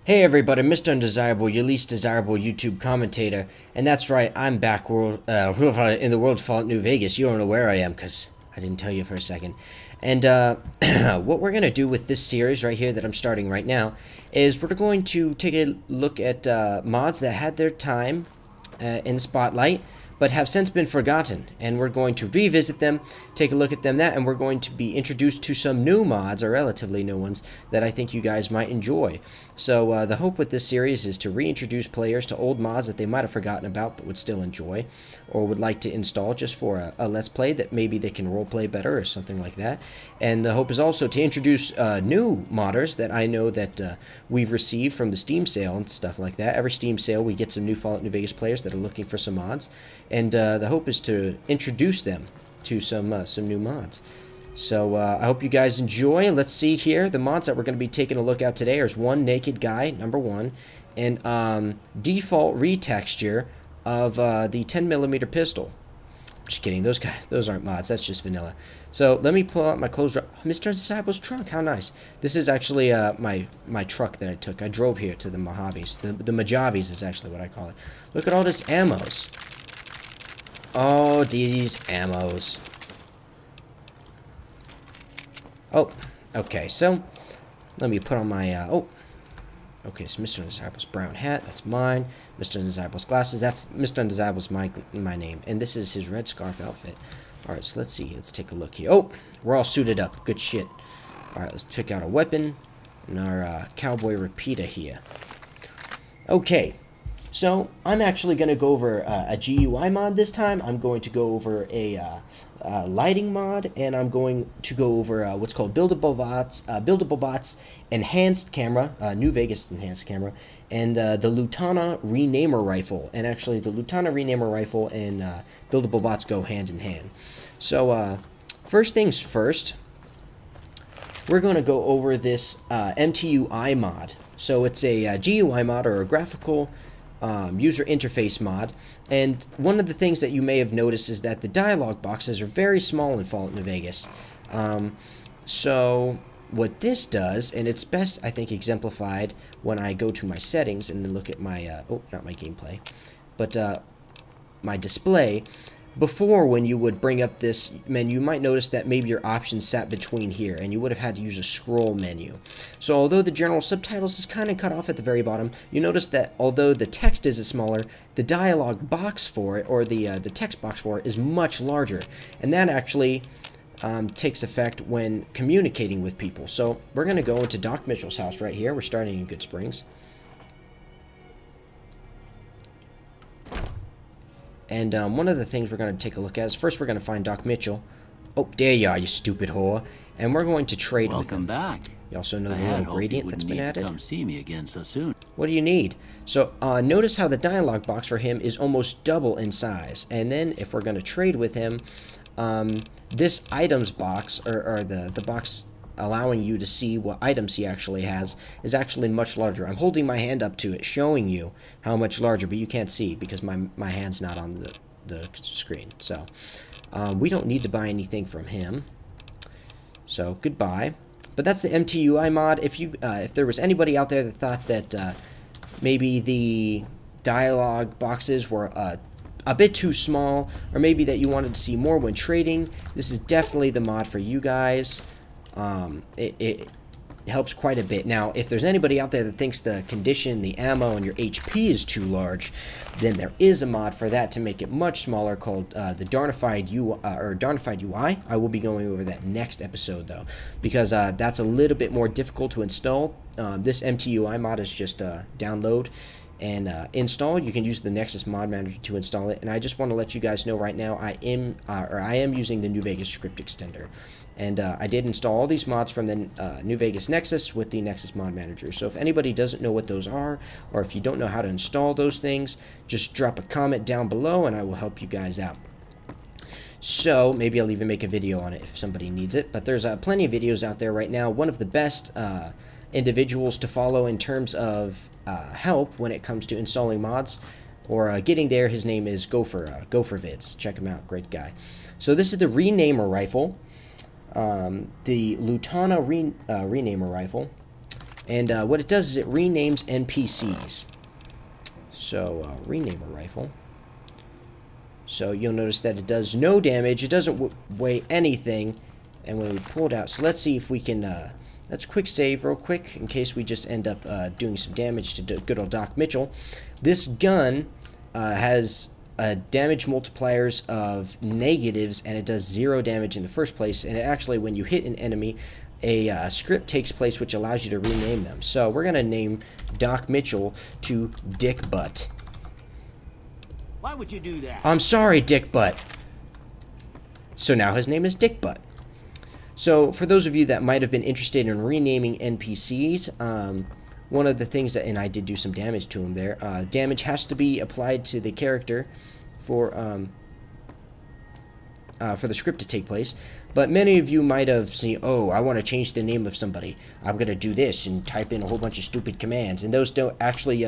Hey everybody, Mr. Undesirable, your least desirable YouTube commentator, and that's right, I'm back in the world of Fallout New Vegas. You don't know where I am, because I didn't tell you for a second. And what we're going to do with this series right here that I'm starting right now is we're going to take a look at mods that had their time in the spotlight, but have since been forgotten, and we're going to revisit them, take a look at them, and we're going to be introduced to some new mods, or relatively new ones, that I think you guys might enjoy. So the hope with this series is to reintroduce players to old mods that they might have forgotten about but would still enjoy, or would like to install just for a let's play that maybe they can roleplay better or something like that. And the hope is also to introduce new modders that I know that we've received from the Steam sale and stuff like that. Every Steam sale we get some new Fallout New Vegas players that are looking for some mods, and the hope is to introduce them to some new mods. So I hope you guys enjoy. Let's see here. The mods that we're going to be taking a look at today is One Naked Guy, number one, and default retexture of the 10mm pistol. Just kidding. Those aren't mods. That's just vanilla. So let me pull out my clothes. Mr. Undesirable's trunk. How nice. This is actually my truck that I took. I drove here to the Mojaves. The Mojaves is actually what I call it. Look at all this ammos. Oh, these ammos. Oh, okay, so let me put on my, okay, so Mr. Undesirable's brown hat, that's mine. Mr. Undesirable's glasses, that's Mr. Undesirable's my name. And this is his red scarf outfit. Alright, so let's see, let's take a look here. Oh, we're all suited up, good shit. Alright, let's pick out a weapon and our cowboy repeater here. Okay. So, I'm actually going to go over a GUI mod this time. I'm going to go over a lighting mod, and I'm going to go over what's called Buildable Bots Enhanced Camera, New Vegas Enhanced Camera, and the Lutana Renamer Rifle. And actually, the Lutana Renamer Rifle and Buildable Bots go hand in hand. So, first things first, we're going to go over this MTUI mod. So, it's a GUI mod, or a graphical user interface mod, and one of the things that you may have noticed is that the dialog boxes are very small in Fallout New Vegas. So what this does, and it's best I think exemplified when I go to my settings and then look at my not my gameplay, but my display. Before, when you would bring up this menu, you might notice that maybe your options sat between here, and you would have had to use a scroll menu. So although the general subtitles is kind of cut off at the very bottom, you notice that although the text is smaller, the dialog box for it, or the text box for it, is much larger. And that actually takes effect when communicating with people. So we're going to go into Doc Mitchell's house right here. We're starting in Good Springs. And one of the things we're going to take a look at is first we're going to find Doc Mitchell. Oh, there you are, you stupid whore. And we're going to trade with him. Welcome back. You also know the little gradient that's been added. Come see me again so soon. What do you need? So notice how the dialog box for him is almost double in size. And then if we're going to trade with him, this items box, or the box allowing you to see what items he actually has, is actually much larger. I'm holding my hand up to it, showing you how much larger, but you can't see because my hand's not on the screen. So we don't need to buy anything from him. So goodbye. But that's the MTUI mod. If there was anybody out there that thought that maybe the dialogue boxes were a bit too small, or maybe that you wanted to see more when trading, this is definitely the mod for you guys. It helps quite a bit. Now, if there's anybody out there that thinks the condition, the ammo, and your HP is too large, then there is a mod for that to make it much smaller called the Darnified UI. I will be going over that next episode, though, because that's a little bit more difficult to install. This MTUI mod is just download and install. You can use the Nexus Mod Manager to install it, and I just want to let you guys know right now I am using the New Vegas script extender, and I did install all these mods from the New Vegas Nexus with the Nexus Mod Manager. So if anybody doesn't know what those are, or if you don't know how to install those things, just drop a comment down below and I will help you guys out. So maybe I'll even make a video on it if somebody needs it, but there's plenty of videos out there right now. One of the best individuals to follow in terms of help when it comes to installing mods or getting there, his name is Gopher Vids. Check him out, great guy. So this is the Renamer Rifle, the Lutana Renamer Rifle. And what it does is it renames NPCs. So, rename a rifle. So you'll notice that it does no damage. It doesn't weigh anything. And when we pull it out, so let's see if we can, let's quick save real quick in case we just end up doing some damage to good old Doc Mitchell. This gun has damage multipliers of negatives, and it does 0 damage in the first place. And it actually, when you hit an enemy, a script takes place which allows you to rename them. So we're going to name Doc Mitchell to Dick Butt. Why would you do that? I'm sorry, Dick Butt. So now his name is Dick Butt. So for those of you that might have been interested in renaming NPCs, one of the things that, and I did do some damage to him there, damage has to be applied to the character for the script to take place. But many of you might have seen, oh, I want to change the name of somebody. I'm going to do this and type in a whole bunch of stupid commands. And those don't actually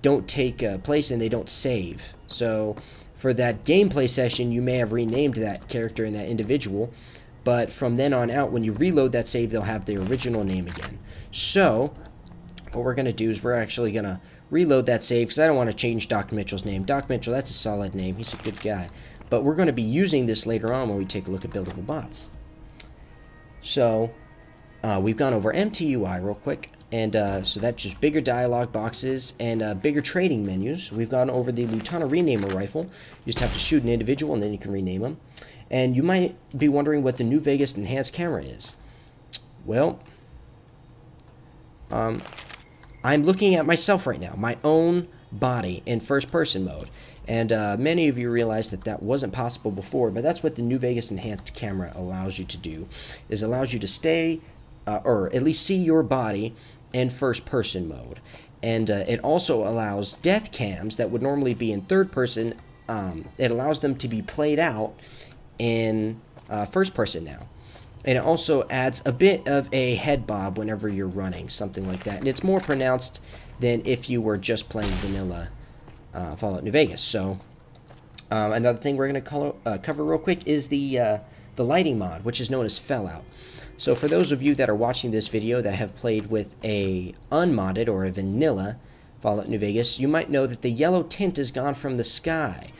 don't take place, and they don't save. So for that gameplay session, you may have renamed that character and that individual. But from then on out, when you reload that save, they'll have their original name again. So what we're going to do is we're actually going to reload that save, because I don't want to change Doc Mitchell's name. Doc Mitchell, that's a solid name. He's a good guy. But we're going to be using this later on when we take a look at buildable bots. So we've gone over MTUI real quick. And so that's just bigger dialogue boxes and bigger trading menus. We've gone over the Lutana Renamer rifle. You just have to shoot an individual and then you can rename them. And you might be wondering what the New Vegas enhanced camera is. Well, I'm looking at myself right now, my own body in first person mode. And many of you realize that that wasn't possible before, but that's what the New Vegas enhanced camera allows you to do, is allows you to stay, or at least see your body in first person mode. And it also allows death cams that would normally be in third person, it allows them to be played out in first person now. And it also adds a bit of a head bob whenever you're running, something like that. And it's more pronounced than if you were just playing vanilla Fallout New Vegas. So another thing we're going to cover real quick is the lighting mod, which is known as Fallout. So for those of you that are watching this video that have played with a unmodded or a vanilla Fallout New Vegas, you might know that the yellow tint is gone from the sky.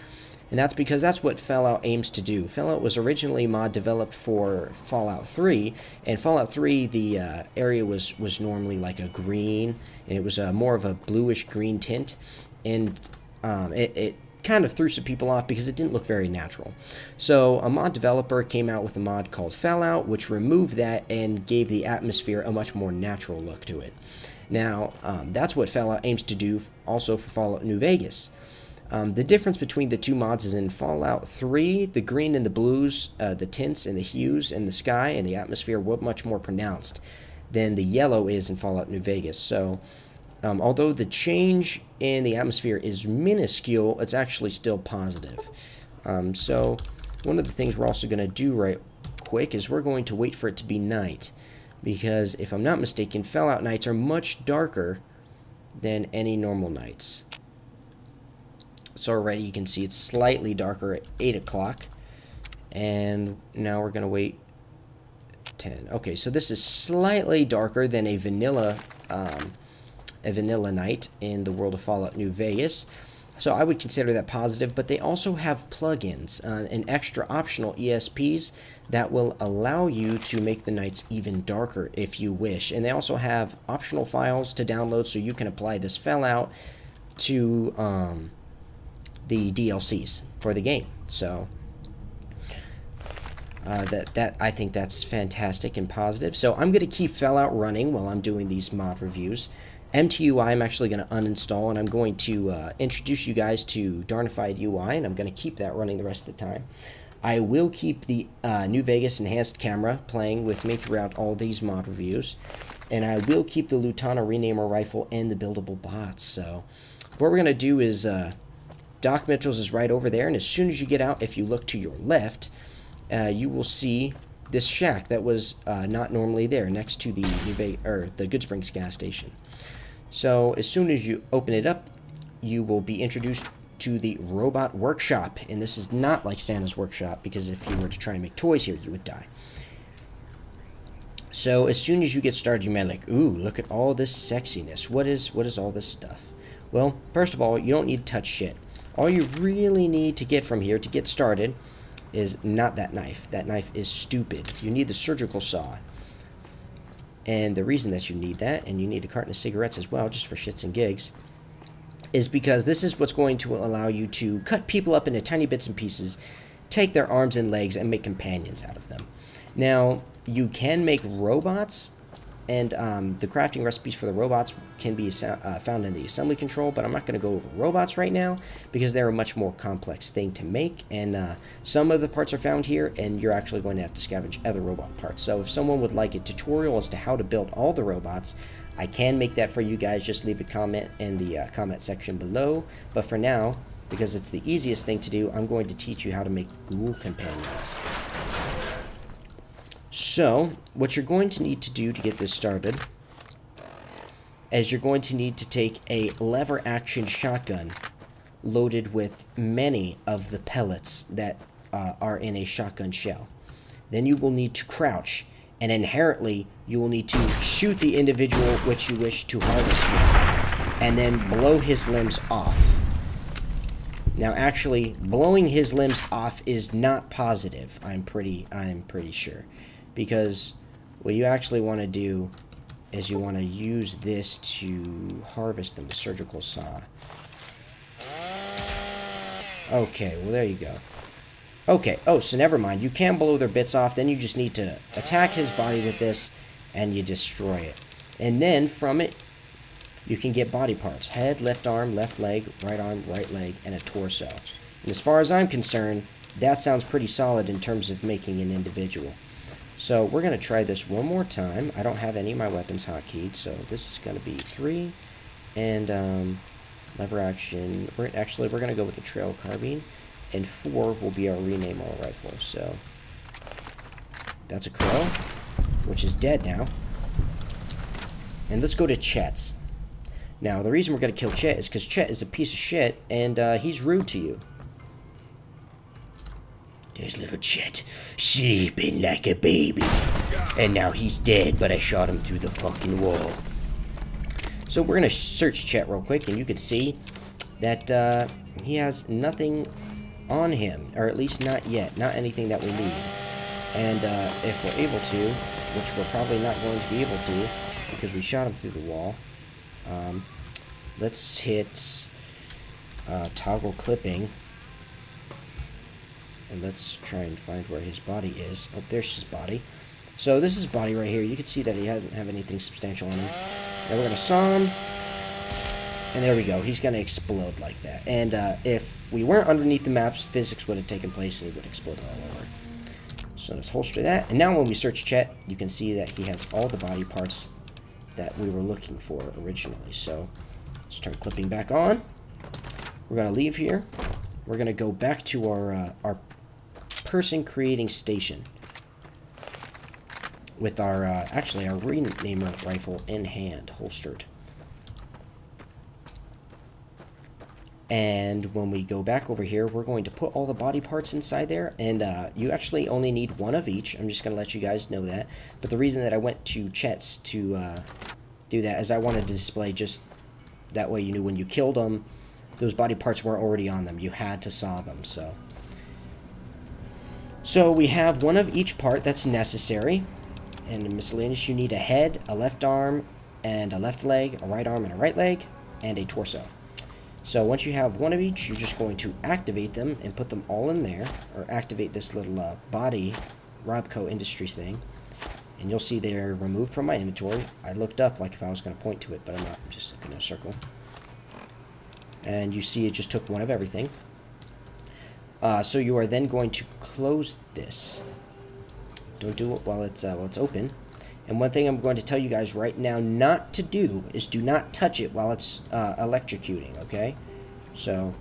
And that's because that's what Fallout aims to do. Fallout was originally a mod developed for Fallout 3, and Fallout 3, the area was normally like a green, and it was more of a bluish green tint, and it kind of threw some people off because it didn't look very natural. So a mod developer came out with a mod called Fallout, which removed that and gave the atmosphere a much more natural look to it. Now, that's what Fallout aims to do also for Fallout New Vegas. The difference between the two mods is in Fallout 3, the green and the blues, the tints and the hues in the sky and the atmosphere were much more pronounced than the yellow is in Fallout New Vegas. So, although the change in the atmosphere is minuscule, it's actually still positive. So, one of the things we're also going to do right quick is we're going to wait for it to be night. Because, if I'm not mistaken, Fallout nights are much darker than any normal nights. So already you can see it's slightly darker at 8 o'clock. And now we're going to wait 10. Okay, so this is slightly darker than a vanilla night in the world of Fallout New Vegas. So I would consider that positive, but they also have plugins and extra optional ESPs that will allow you to make the nights even darker if you wish. And they also have optional files to download so you can apply this Fallout to the DLCs for the game. So I think that's fantastic and positive. So I'm going to keep Fallout running while I'm doing these mod reviews. MTUI I'm actually going to uninstall, and I'm going to introduce you guys to Darnified UI, and I'm going to keep that running the rest of the time. I will keep the New Vegas enhanced camera playing with me throughout all these mod reviews, and I will keep the Lutana Renamer rifle and the buildable bots. So what we're going to do is Doc Mitchell's is right over there, and as soon as you get out, if you look to your left, you will see this shack that was not normally there next to the the Good Springs gas station. So as soon as you open it up, you will be introduced to the robot workshop, and this is not like Santa's workshop, because if you were to try and make toys here, you would die. So as soon as you get started, you might like, ooh, look at all this sexiness. What is all this stuff? Well, first of all, you don't need to touch shit. All you really need to get from here to get started is not that knife. That knife is stupid. You need the surgical saw. And the reason that you need that, and you need a carton of cigarettes as well, just for shits and gigs, is because this is what's going to allow you to cut people up into tiny bits and pieces, take their arms and legs, and make companions out of them. Now, you can make robots, and the crafting recipes for the robots can be found in the assembly control, but I'm not going to go over robots right now because they're a much more complex thing to make, and some of the parts are found here, and you're actually going to have to scavenge other robot parts. So if someone would like a tutorial as to how to build all the robots, I can make that for you guys. Just leave a comment in the comment section below. But for now, because it's the easiest thing to do, I'm going to teach you how to make ghoul companions. So, what you're going to need to do to get this started is you're going to need to take a lever action shotgun loaded with many of the pellets that are in a shotgun shell. Then you will need to crouch, and inherently you will need to shoot the individual which you wish to harvest with, and then blow his limbs off. Now actually, blowing his limbs off is not positive, I'm pretty sure. Because what you actually want to do is you want to use this to harvest them, the surgical saw. Okay, well there you go. Okay, oh, so never mind. You can blow their bits off, then you just need to attack his body with this, and you destroy it. And then, from it, you can get body parts. Head, left arm, left leg, right leg, and a torso. And as far as I'm concerned, that sounds pretty solid in terms of making an individual. So we're going to try this one more time. I don't have any of my weapons hotkeyed, so this is going to be 3. And lever action. We're going to go with the trail carbine. And 4 will be our rename all rifle. So that's a crow, which is dead now. And let's go to Chet's. Now, the reason we're going to kill Chet is because Chet is a piece of shit, and he's rude to you. There's little Chet, sleeping like a baby. And now he's dead, but I shot him through the fucking wall. So we're going to search Chet real quick, and you can see that he has nothing on him. Or at least not yet. Not anything that we need. And if we're able to, which we're probably not going to be able to, because we shot him through the wall, let's hit toggle clipping. And let's try and find where his body is. Oh, there's his body. So this is his body right here. You can see that he doesn't have anything substantial on him. Now we're going to saw him. And there we go. He's going to explode like that. And if we weren't underneath the maps, physics would have taken place and he would explode all over. So let's holster that. And now when we search Chet, you can see that he has all the body parts that we were looking for originally. So let's turn clipping back on. We're going to leave here. We're going to go back to our person creating station with our actually our renamer rifle in hand, holstered. And when we go back over here, we're going to put all the body parts inside there, and you actually only need 1 of each. I'm just going to let you guys know that. But the reason that I went to Chet's to do that is I wanted to display just that way you knew when you killed them, those body parts weren't already on them. You had to saw them, So we have 1 of each part that's necessary. And in miscellaneous, you need a head, a left arm, and a left leg, a right arm and a right leg, and a torso. So once you have 1 of each, you're just going to activate them and put them all in there, or activate this little body Robco Industries thing. And you'll see they're removed from my inventory. I looked up like if I was going to point to it, but I'm not. I'm just looking in a circle. And you see it just took 1 of everything. So you are then going to close this. Don't do it while it's open. And one thing I'm going to tell you guys right now not to do is do not touch it while it's electrocuting, okay? So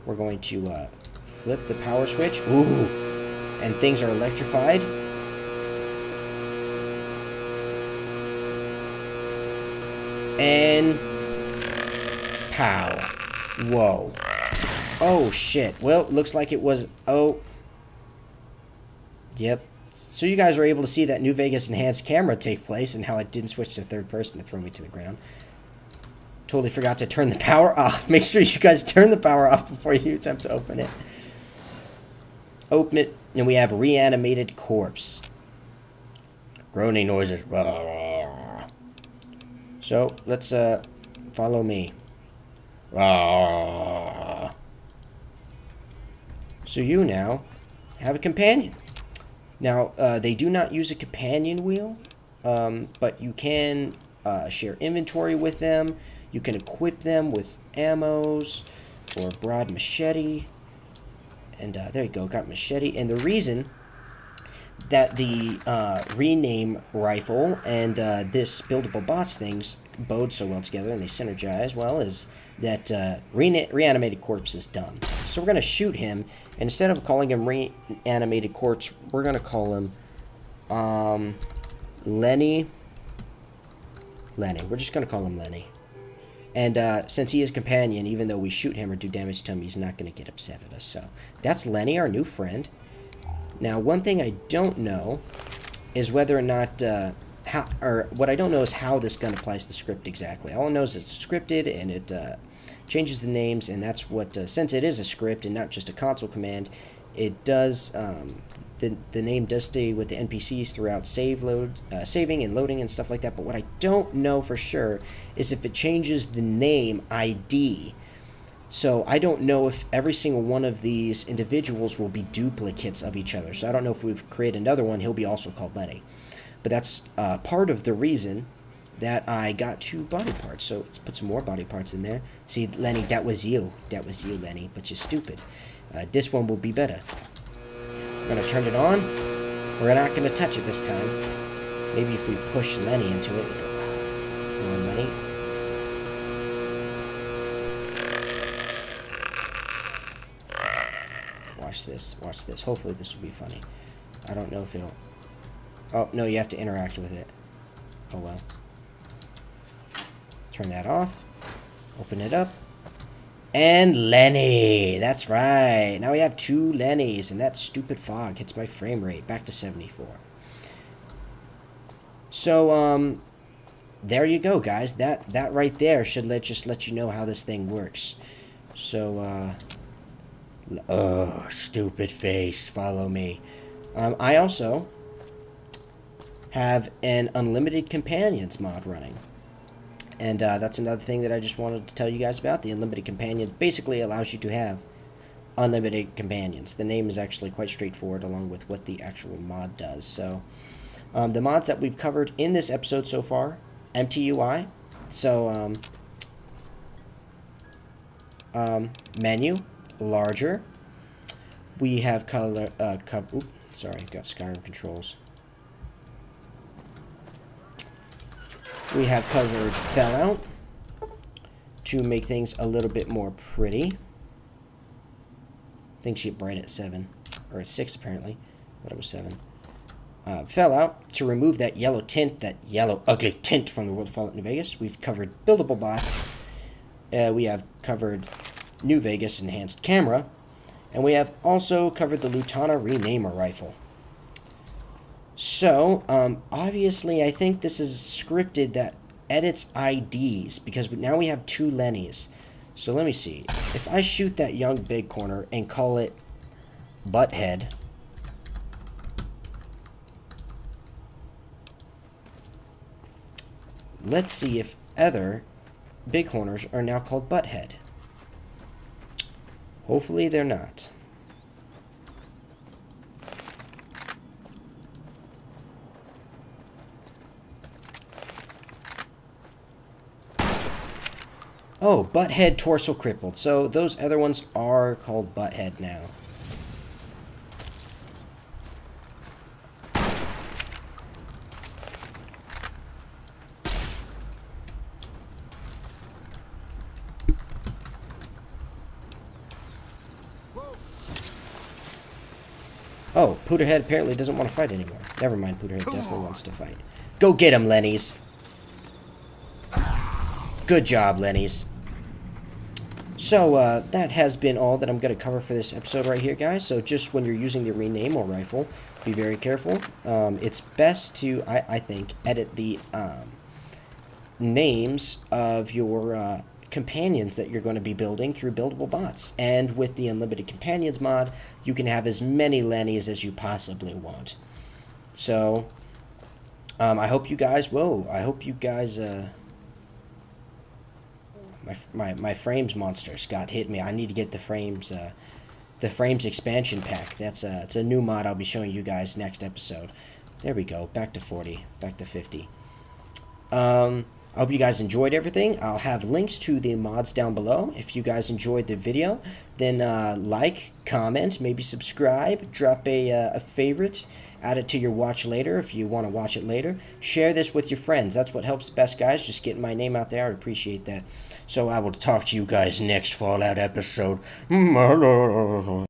we're going to flip the power switch. Ooh! And things are electrified. And pow. Whoa. Oh, shit. Well, looks like it was... Oh. Yep. So you guys were able to see that New Vegas enhanced camera take place and how it didn't switch to third person to throw me to the ground. Totally forgot to turn the power off. Make sure you guys turn the power off before you attempt to open it. Open it, and we have reanimated corpse. Groaning noises. So let's follow me. So you now have a companion. Now, they do not use a companion wheel, but you can share inventory with them. You can equip them with ammos or broad machete. And there you go, got machete. And the reason that the rename rifle and this buildable boss things bode so well together and they synergize well is that reanimated corpse is done. So we're going to shoot him. And instead of calling him reanimated corpse, we're going to call him Lenny. We're just going to call him Lenny. And since he is companion, even though we shoot him or do damage to him, he's not going to get upset at us. So that's Lenny, our new friend. Now, one thing I don't know is whether or not what I don't know is how this gun applies to the script exactly. All I know is it's scripted and it changes the names, and that's what since it is a script and not just a console command, it does the name does stay with the NPCs throughout saving and loading and stuff like that. But what I don't know for sure is if it changes the name ID. So I don't know if every single one of these individuals will be duplicates of each other. So I don't know if we've created another one, he'll be also called Lenny. But that's part of the reason that I got 2 body parts. So let's put some more body parts in there. See, Lenny, that was you. That was you, Lenny, but you're stupid. This one will be better. We're going to turn it on. We're not going to touch it this time. Maybe if we push Lenny into it. Come on, Lenny. Watch this. Watch this. Hopefully this will be funny. I don't know if it'll... Oh, no, you have to interact with it. Oh, well. Turn that off. Open it up. And Lenny. That's right. Now we have 2 Lennys, and that stupid fog hits my frame rate back to 74. So, there you go, guys. That right there should just let you know how this thing works. So, oh, stupid face. Follow me. I also have an unlimited companions mod running. And that's another thing that I just wanted to tell you guys about. The unlimited companion basically allows you to have unlimited companions. The name is actually quite straightforward along with what the actual mod does. So the mods that we've covered in this episode so far, MTUI, so menu, larger. We have color, oops, sorry, got Skyrim controls. We have covered Fallout to make things a little bit more pretty. Things get bright at 7, or at 6 apparently. I thought it was 7. Fallout to remove that yellow tint, that yellow ugly tint from the world of Fallout New Vegas. We've covered buildable bots. We have covered New Vegas enhanced camera, and we have also covered the Lutana renamer rifle. So, obviously, I think this is scripted that edits IDs, because now we have 2 Lennys. So let me see. If I shoot that young big corner and call it Butthead, let's see if other big corners are now called Butthead. Hopefully they're not. Oh, Butthead torso crippled. So those other ones are called Butthead now. Oh, Pooterhead apparently doesn't want to fight anymore. Never mind, Pooterhead definitely wants to fight. Go get him, Lennys. Good job, Lennys. So that has been all that I'm going to cover for this episode right here, guys. So just when you're using the rename rifle, be very careful. It's best to, I think, edit the names of your companions that you're going to be building through buildable bots. And with the Unlimited Companions mod, you can have as many Lennys as you possibly want. So I hope you guys, my frames monster, Scott, hit me. I need to get the frames expansion pack. It's a new mod I'll be showing you guys next episode. There we go. Back to 40. Back to 50. I hope you guys enjoyed everything. I'll have links to the mods down below. If you guys enjoyed the video, then like, comment, maybe subscribe, drop a favorite, add it to your watch later if you want to watch it later. Share this with your friends. That's what helps best, guys. Just getting my name out there. I would appreciate that. So I will talk to you guys next Fallout episode.